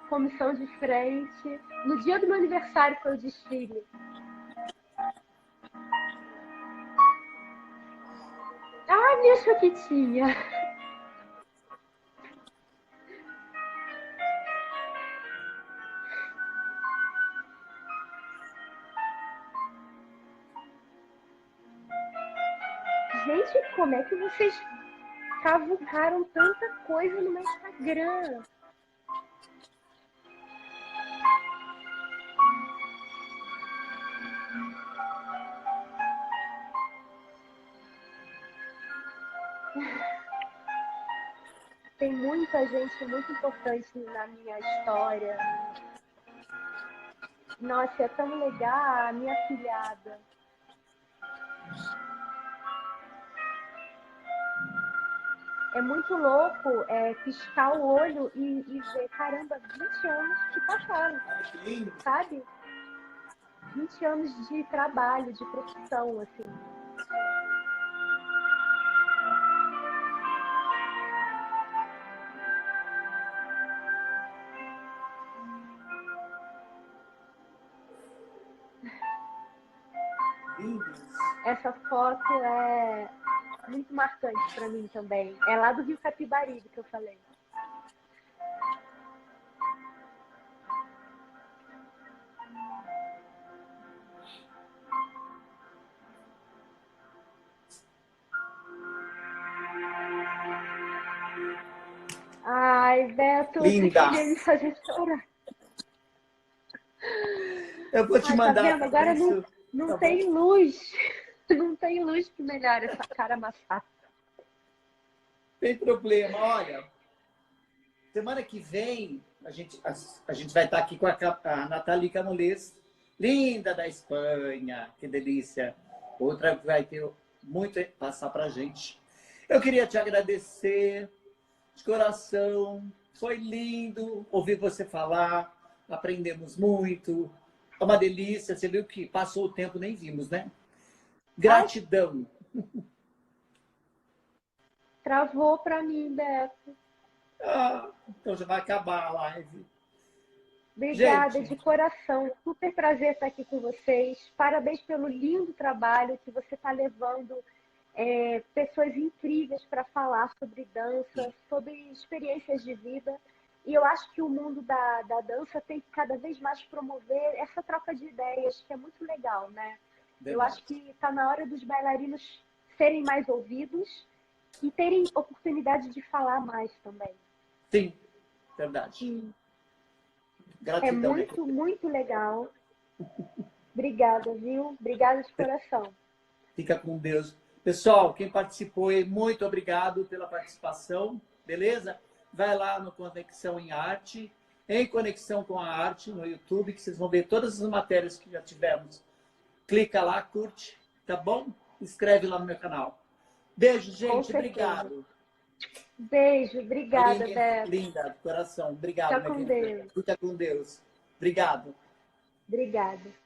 Comissão de frente. No dia do meu aniversário foi o desfile. Ah, minha choquitinha! Gente, como é que vocês cavucaram tanta coisa no meu Instagram? Tem muita gente muito importante na minha história. Nossa, é tão legal, a minha afilhada. É muito louco piscar o olho e ver, caramba, 20 anos que passaram,
Olha que lindo.
sabe? 20 anos de trabalho, de profissão, assim.
Lindos.
Essa foto é muito marcante para mim também. É lá do Rio Capibaribe que eu falei. Ai, Beto, você
Linda.
queria me fazer chorar.
Eu vou te
Ai, tá
mandar
vendo? Agora
isso.
não
Tá
tem
bom?
luz. Não tem luz que melhore essa cara amassada.
Tem problema. Olha, semana que vem a gente vai estar aqui com a Nathalie Camulês, linda da Espanha. Que delícia. Outra que vai ter muito a passar para a gente. Eu queria te agradecer de coração. Foi lindo ouvir você falar. Aprendemos muito. É uma delícia. Você viu que passou o tempo, nem vimos, né?
Ai,
Gratidão.
travou pra mim, Beto.
Ah, então já vai acabar a live.
Obrigada
Gente,
de coração. Super prazer estar aqui com vocês. Parabéns pelo lindo trabalho que você está levando pessoas incríveis para falar sobre dança, sobre experiências de vida. E eu acho que o mundo da dança tem que cada vez mais promover essa troca de ideias, que é muito legal, né? Eu
verdade.
acho que está na hora dos bailarinos serem mais ouvidos e terem oportunidade de falar mais também.
Sim, verdade.
Sim. É
Gratidão, minha
muito,
querida.
muito legal. Obrigada, viu? Obrigada de coração.
Fica com Deus. Pessoal, quem participou aí, muito obrigado pela participação, beleza? Vai lá no Conexão em Arte, em Conexão com a Arte, no YouTube, que vocês vão ver todas as matérias que já tivemos. Clica lá, curte, tá bom? Inscreve lá no meu canal. Beijo,
Com
gente.
certeza.
Obrigado.
Beijo, obrigada,
Aline,
Beto.
linda, de coração. Obrigado,
Fica
minha
com
querida.
Deus.
Fica com Deus. Obrigado.
Obrigada.